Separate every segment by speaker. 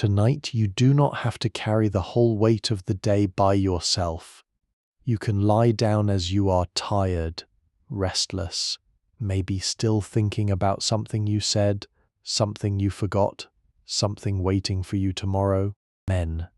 Speaker 1: Tonight, you do not have to carry the whole weight of the day by yourself. You can lie down as you are tired, restless, maybe still thinking about something you said, something you forgot, something waiting for you tomorrow. Men,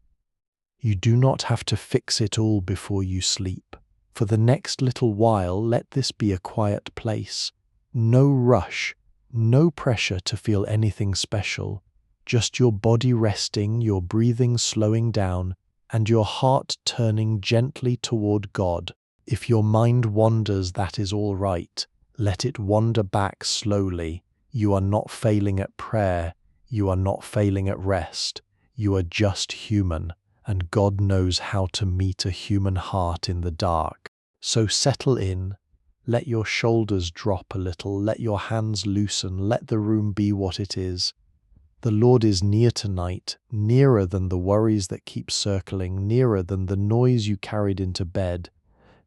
Speaker 1: you do not have to fix it all before you sleep. For the next little while, let this be a quiet place. No rush, no pressure to feel anything special. Just your body resting, your breathing slowing down, and your heart turning gently toward God. If your mind wanders, that is all right. Let it wander back slowly. You are not failing at prayer. You are not failing at rest. You are just human, and God knows how to meet a human heart in the dark. So settle in. Let your shoulders drop a little. Let your hands loosen. Let the room be what it is. The Lord is near tonight, nearer than the worries that keep circling, nearer than the noise you carried into bed,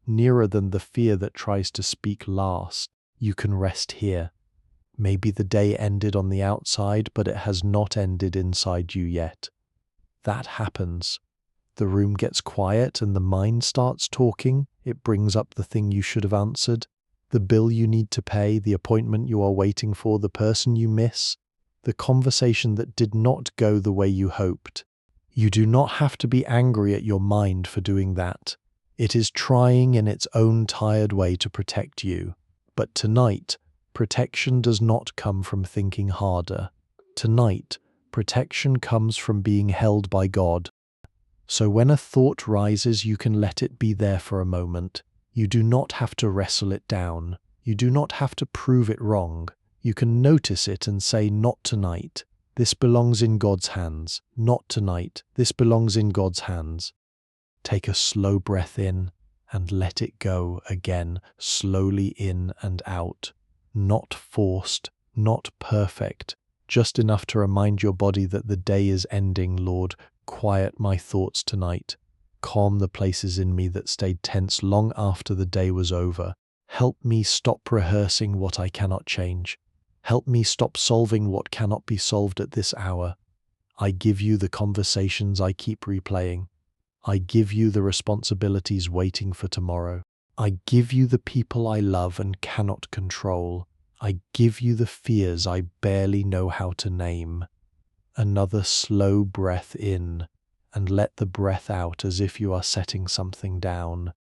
Speaker 1: nearer than the fear that tries to speak last. You can rest here. Maybe the day ended on the outside, but it has not ended inside you yet. That happens. The room gets quiet and the mind starts talking. It brings up the thing you should have answered, the bill you need to pay, the appointment you are waiting for, the person you miss, the conversation that did not go the way you hoped. You do not have to be angry at your mind for doing that. It is trying in its own tired way to protect you. But tonight, protection does not come from thinking harder. Tonight, protection comes from being held by God. So when a thought rises, you can let it be there for a moment. You do not have to wrestle it down. You do not have to prove it wrong. You can notice it and say, not tonight. This belongs in God's hands. Not tonight. This belongs in God's hands. Take a slow breath in and let it go again, slowly in and out. Not forced, not perfect, just enough to remind your body that the day is ending. Lord, quiet my thoughts tonight. Calm the places in me that stayed tense long after the day was over. Help me stop rehearsing what I cannot change. Help me stop solving what cannot be solved at this hour. I give you the conversations I keep replaying. I give you the responsibilities waiting for tomorrow. I give you the people I love and cannot control. I give you the fears I barely know how to name. Another slow breath in, and let the breath out as if you are setting something down.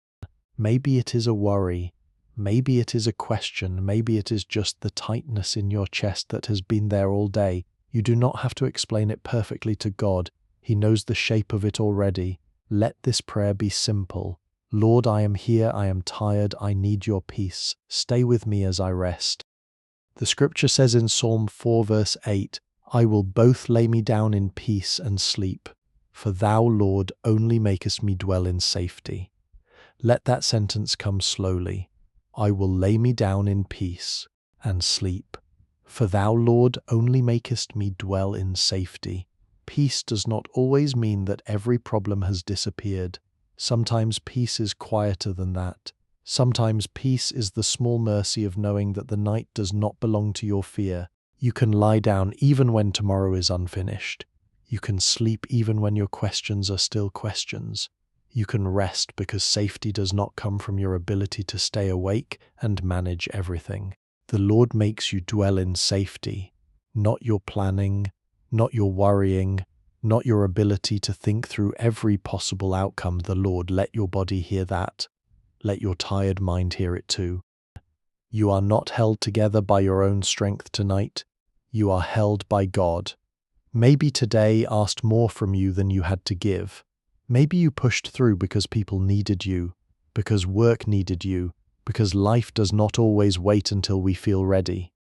Speaker 1: Maybe it is a worry. Maybe it is a question. Maybe it is just the tightness in your chest that has been there all day. You do not have to explain it perfectly to God. He knows the shape of it already. Let this prayer be simple. Lord, I am here. I am tired. I need your peace. Stay with me as I rest. The scripture says in Psalm 4 verse 8, I will both lay me down in peace and sleep, for thou, Lord, only makest me dwell in safety. Let that sentence come slowly. I will lay me down in peace and sleep, for thou, Lord, only makest me dwell in safety. Peace does not always mean that every problem has disappeared. Sometimes peace is quieter than that. Sometimes peace is the small mercy of knowing that the night does not belong to your fear. You can lie down even when tomorrow is unfinished. You can sleep even when your questions are still questions. You can rest because safety does not come from your ability to stay awake and manage everything. The Lord makes you dwell in safety, not your planning, not your worrying, not your ability to think through every possible outcome. The Lord, let your body hear that. Let your tired mind hear it too. You are not held together by your own strength tonight. You are held by God. Maybe today asked more from you than you had to give. Maybe you pushed through because people needed you, because work needed you, because life does not always wait until we feel ready.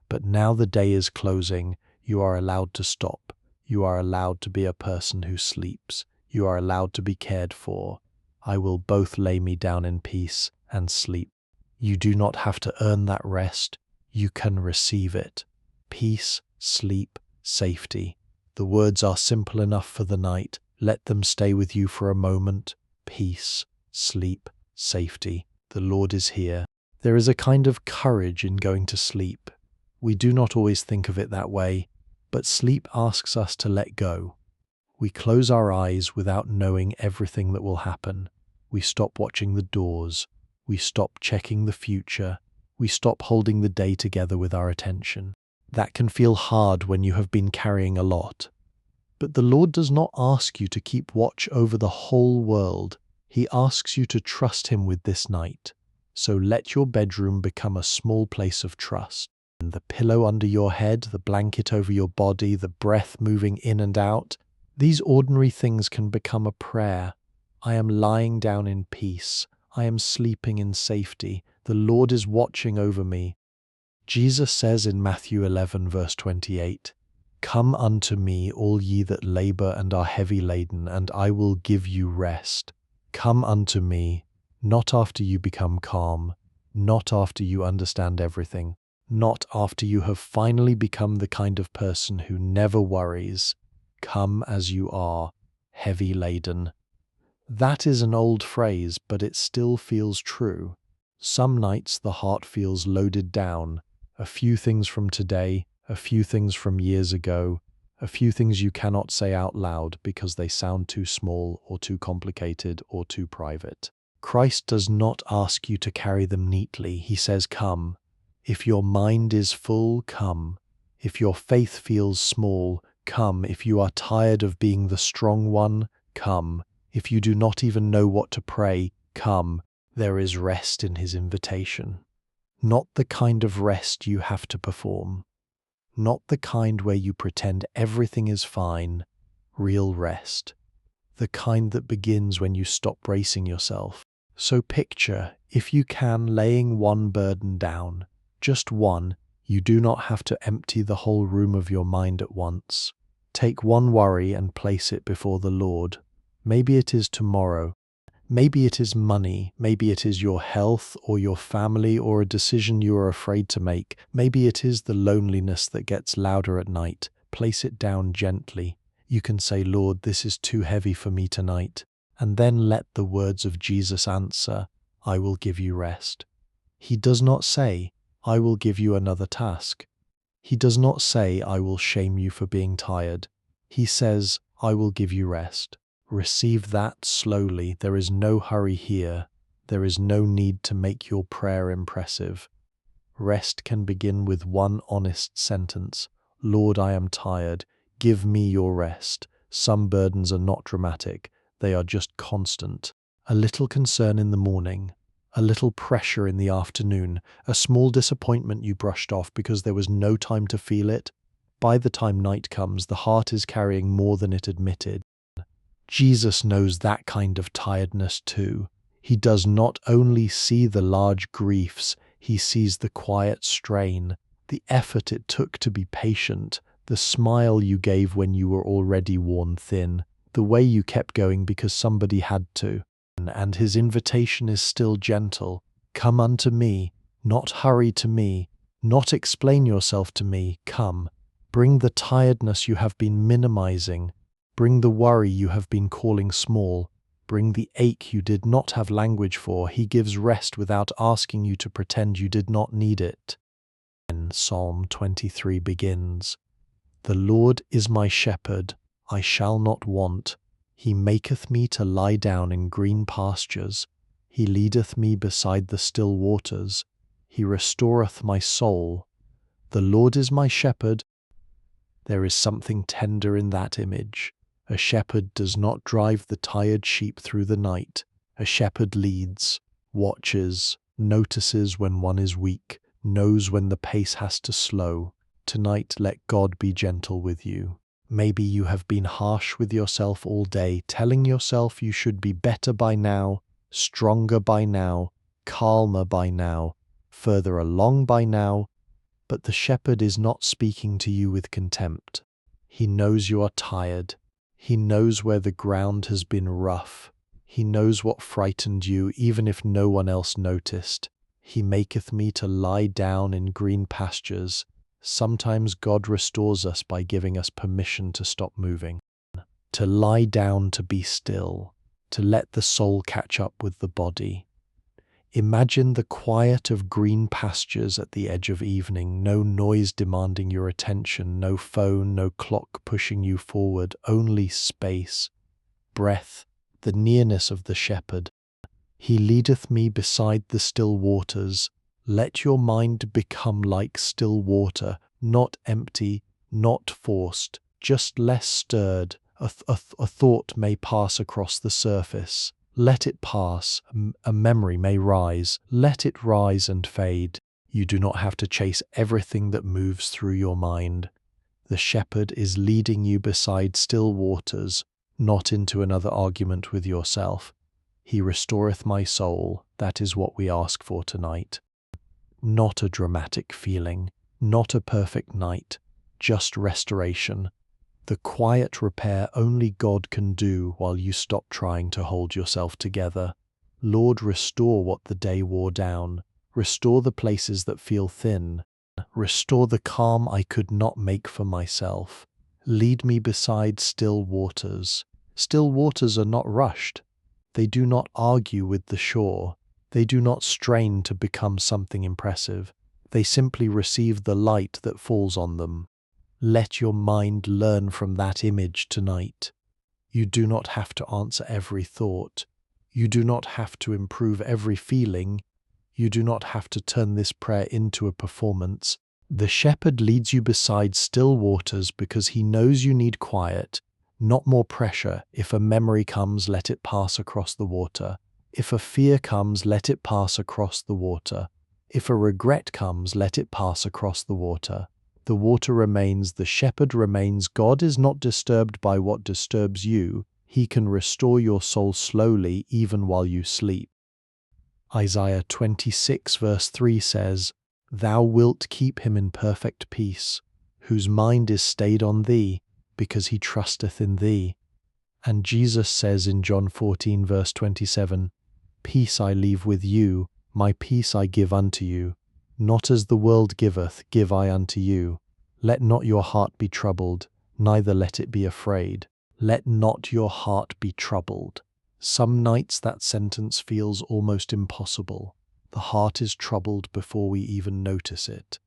Speaker 1: But now the day is closing. You are allowed to stop. You are allowed to be a person who sleeps. You are allowed to be cared for. I will both lay me down in peace and sleep. You do not have to earn that rest. You can receive it. Peace, sleep, safety. The words are simple enough for the night. Let them stay with you for a moment. Peace, sleep, safety. The Lord is here. There is a kind of courage in going to sleep. We do not always think of it that way, but sleep asks us to let go. We close our eyes without knowing everything that will happen. We stop watching the doors. We stop checking the future. We stop holding the day together with our attention. That can feel hard when you have been carrying a lot. But the Lord does not ask you to keep watch over the whole world. He asks you to trust Him with this night. So let your bedroom become a small place of trust. And the pillow under your head, the blanket over your body, the breath moving in and out, these ordinary things can become a prayer. I am lying down in peace. I am sleeping in safety. The Lord is watching over me. Jesus says in Matthew 11, verse 28, "Come unto me, all ye that labor and are heavy laden, and I will give you rest." Come unto me, not after you become calm, not after you understand everything, not after you have finally become the kind of person who never worries. Come as you are, heavy laden. That is an old phrase, but it still feels true. Some nights the heart feels loaded down. A few things from today, a few things from years ago, a few things you cannot say out loud because they sound too small or too complicated or too private. Christ does not ask you to carry them neatly. He says, come. If your mind is full, come. If your faith feels small, come. If you are tired of being the strong one, come. If you do not even know what to pray, come. There is rest in His invitation. Not the kind of rest you have to perform. Not the kind where you pretend everything is fine. Real rest. The kind that begins when you stop bracing yourself. So picture, if you can, laying one burden down. Just one. You do not have to empty the whole room of your mind at once. Take one worry and place it before the Lord. Maybe it is tomorrow. Maybe it is money. Maybe it is your health or your family or a decision you are afraid to make. Maybe it is the loneliness that gets louder at night. Place it down gently. You can say, Lord, this is too heavy for me tonight. And then let the words of Jesus answer, I will give you rest. He does not say, I will give you another task. He does not say, I will shame you for being tired. He says, I will give you rest. Receive that slowly. There is no hurry here. There is no need to make your prayer impressive. Rest can begin with one honest sentence. Lord, I am tired. Give me your rest. Some burdens are not dramatic. They are just constant. A little concern in the morning. A little pressure in the afternoon. A small disappointment you brushed off because there was no time to feel it. By the time night comes, the heart is carrying more than it admitted. Jesus knows that kind of tiredness too. He does not only see the large griefs, He sees the quiet strain, the effort it took to be patient, the smile you gave when you were already worn thin, the way you kept going because somebody had to. And His invitation is still gentle. Come unto me, not hurry to me, not explain yourself to me. Come, bring the tiredness you have been minimizing. Bring the worry you have been calling small. Bring the ache you did not have language for. He gives rest without asking you to pretend you did not need it. And Psalm 23 begins, The Lord is my shepherd, I shall not want. He maketh me to lie down in green pastures. He leadeth me beside the still waters. He restoreth my soul. The Lord is my shepherd. There is something tender in that image. A shepherd does not drive the tired sheep through the night. A shepherd leads, watches, notices when one is weak, knows when the pace has to slow. Tonight, let God be gentle with you. Maybe you have been harsh with yourself all day, telling yourself you should be better by now, stronger by now, calmer by now, further along by now. But the shepherd is not speaking to you with contempt. He knows you are tired. He knows where the ground has been rough. He knows what frightened you, even if no one else noticed. He maketh me to lie down in green pastures. Sometimes God restores us by giving us permission to stop moving. To lie down, to be still, to let the soul catch up with the body. Imagine the quiet of green pastures at the edge of evening, no noise demanding your attention, no phone, no clock pushing you forward, only space, breath, the nearness of the shepherd. He leadeth me beside the still waters. Let your mind become like still water, not empty, not forced, just less stirred. A thought may pass across the surface. Let it pass. A memory may rise. Let it rise and fade. You do not have to chase everything that moves through your mind. The shepherd is leading you beside still waters, not into another argument with yourself. He restoreth my soul. That is what we ask for tonight. Not a dramatic feeling, not a perfect night, just restoration. The quiet repair only God can do while you stop trying to hold yourself together. Lord, restore what the day wore down. Restore the places that feel thin. Restore the calm I could not make for myself. Lead me beside still waters. Still waters are not rushed. They do not argue with the shore. They do not strain to become something impressive. They simply receive the light that falls on them. Let your mind learn from that image tonight. You do not have to answer every thought. You do not have to improve every feeling. You do not have to turn this prayer into a performance. The shepherd leads you beside still waters because he knows you need quiet, not more pressure. If a memory comes, let it pass across the water. If a fear comes, let it pass across the water. If a regret comes, let it pass across the water. The water remains, the shepherd remains. God is not disturbed by what disturbs you. He can restore your soul slowly even while you sleep. Isaiah 26 verse 3 says, Thou wilt keep him in perfect peace, whose mind is stayed on thee, because he trusteth in thee. And Jesus says in John 14 verse 27, Peace I leave with you, my peace I give unto you. Not as the world giveth, give I unto you. Let not your heart be troubled, neither let it be afraid. Let not your heart be troubled. Some nights that sentence feels almost impossible. The heart is troubled before we even notice it.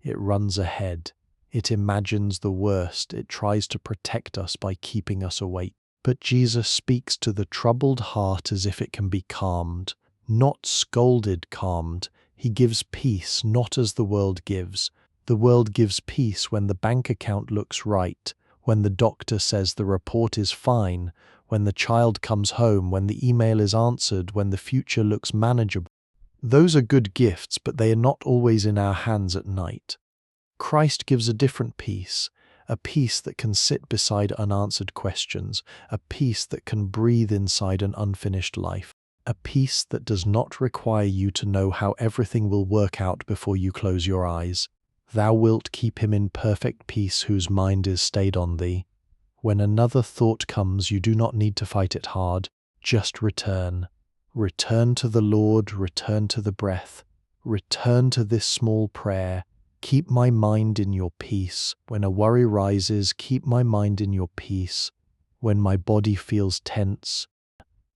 Speaker 1: It runs ahead. It imagines the worst. It tries to protect us by keeping us awake. But Jesus speaks to the troubled heart as if it can be calmed, not scolded, calmed. He gives peace, not as the world gives. The world gives peace when the bank account looks right, when the doctor says the report is fine, when the child comes home, when the email is answered, when the future looks manageable. Those are good gifts, but they are not always in our hands at night. Christ gives a different peace, a peace that can sit beside unanswered questions, a peace that can breathe inside an unfinished life, a peace that does not require you to know how everything will work out before you close your eyes. Thou wilt keep him in perfect peace whose mind is stayed on thee. When another thought comes, you do not need to fight it hard. Just return. Return to the Lord, return to the breath. Return to this small prayer. Keep my mind in your peace. When a worry rises, keep my mind in your peace. When my body feels tense,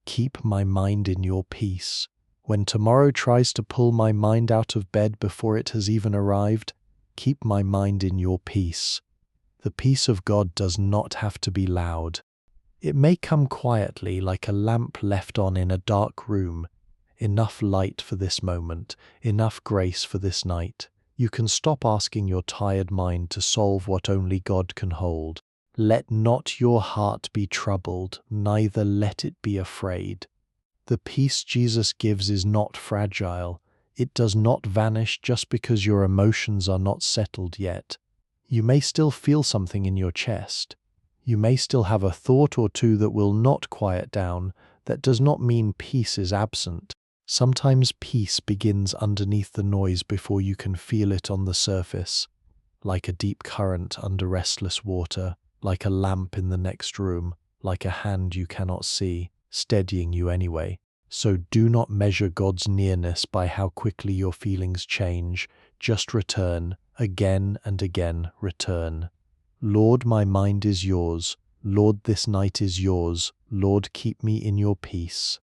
Speaker 1: keep my mind in your peace. When tomorrow tries to pull my mind out of bed before it has even arrived, keep my mind in your peace. The peace of God does not have to be loud. It may come quietly like a lamp left on in a dark room. Enough light for this moment, enough grace for this night. You can stop asking your tired mind to solve what only God can hold. Let not your heart be troubled, neither let it be afraid. The peace Jesus gives is not fragile. It does not vanish just because your emotions are not settled yet. You may still feel something in your chest. You may still have a thought or two that will not quiet down. That does not mean peace is absent. Sometimes peace begins underneath the noise before you can feel it on the surface, like a deep current under restless water, like a lamp in the next room, like a hand you cannot see, steadying you anyway. So do not measure God's nearness by how quickly your feelings change. Just return, again and again, return. Lord, my mind is yours. Lord, this night is yours. Lord, keep me in your peace.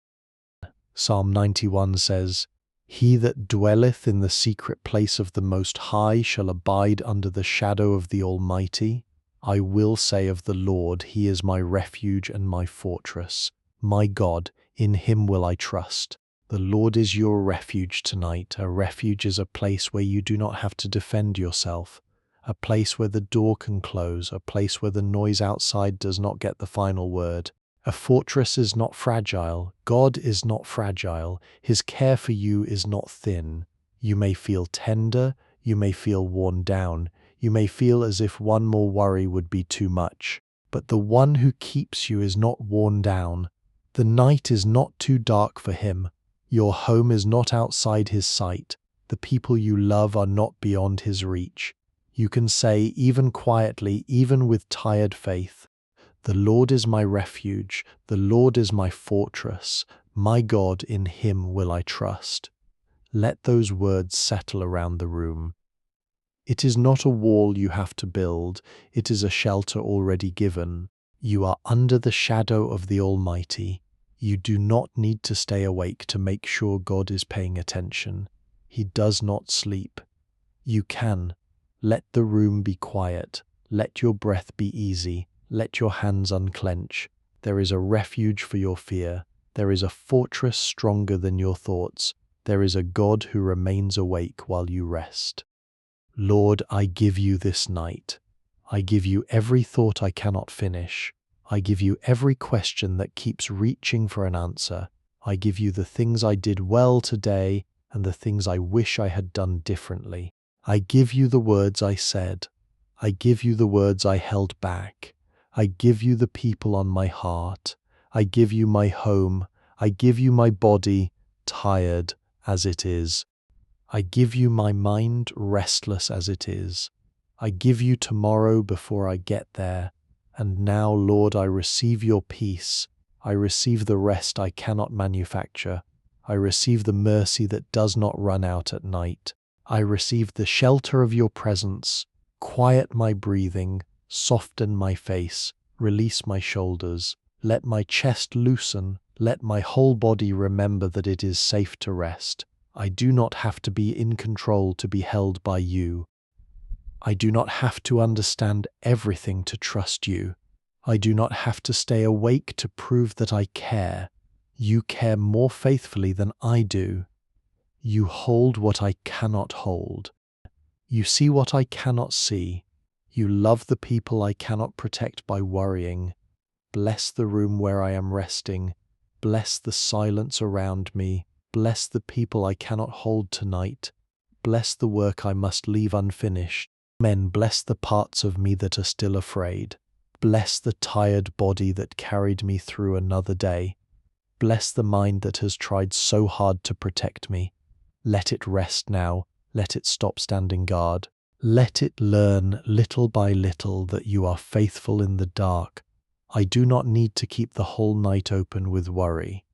Speaker 1: Psalm 91 says, He that dwelleth in the secret place of the Most High shall abide under the shadow of the Almighty. I will say of the Lord, He is my refuge and my fortress. My God, in Him will I trust. The Lord is your refuge tonight. A refuge is a place where you do not have to defend yourself, a place where the door can close, a place where the noise outside does not get the final word. A fortress is not fragile. God is not fragile. His care for you is not thin. You may feel tender. You may feel worn down. You may feel as if one more worry would be too much. But the one who keeps you is not worn down. The night is not too dark for Him. Your home is not outside His sight. The people you love are not beyond His reach. You can say, even quietly, even with tired faith, the Lord is my refuge, the Lord is my fortress, my God, in Him will I trust. Let those words settle around the room. It is not a wall you have to build, it is a shelter already given. You are under the shadow of the Almighty. You do not need to stay awake to make sure God is paying attention. He does not sleep. You can. Let the room be quiet. Let your breath be easy. Let your hands unclench. There is a refuge for your fear. There is a fortress stronger than your thoughts. There is a God who remains awake while you rest. Lord, I give you this night. I give you every thought I cannot finish. I give you every question that keeps reaching for an answer. I give you the things I did well today and the things I wish I had done differently. I give you the words I said. I give you the words I held back. I give you the people on my heart. I give you my home. I give you my body, tired as it is. I give you my mind, restless as it is. I give you tomorrow before I get there. And now, Lord, I receive your peace. I receive the rest I cannot manufacture. I receive the mercy that does not run out at night. I receive the shelter of your presence. Quiet my breathing. Soften my face, release my shoulders, let my chest loosen, let my whole body remember that it is safe to rest. I do not have to be in control to be held by you. I do not have to understand everything to trust you. I do not have to stay awake to prove that I care. You care more faithfully than I do. You hold what I cannot hold. You see what I cannot see. You love the people I cannot protect by worrying. Bless the room where I am resting. Bless the silence around me. Bless the people I cannot hold tonight. Bless the work I must leave unfinished. Amen. Bless the parts of me that are still afraid. Bless the tired body that carried me through another day. Bless the mind that has tried so hard to protect me. Let it rest now. Let it stop standing guard. Let it learn little by little that you are faithful in the dark. I do not need to keep the whole night open with worry.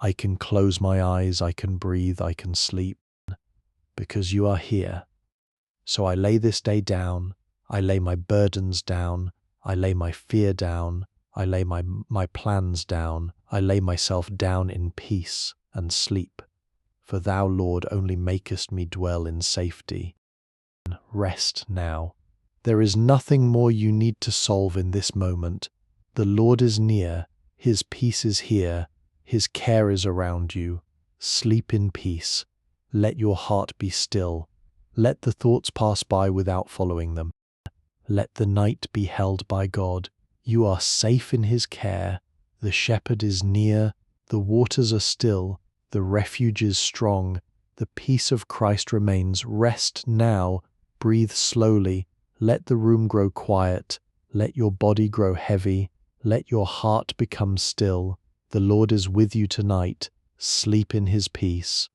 Speaker 1: I can close my eyes, I can breathe, I can sleep, because you are here. So I lay this day down, I lay my burdens down, I lay my fear down, I lay my plans down, I lay myself down in peace and sleep. For thou, Lord, only makest me dwell in safety. Rest now. There is nothing more you need to solve in this moment. The Lord is near, His peace is here, His care is around you. Sleep in peace. Let your heart be still. Let the thoughts pass by without following them. Let the night be held by God. You are safe in His care. The shepherd is near, the waters are still, the refuge is strong, the peace of Christ remains. Rest now. Breathe slowly. Let the room grow quiet. Let your body grow heavy. Let your heart become still. The Lord is with you tonight. Sleep in His peace.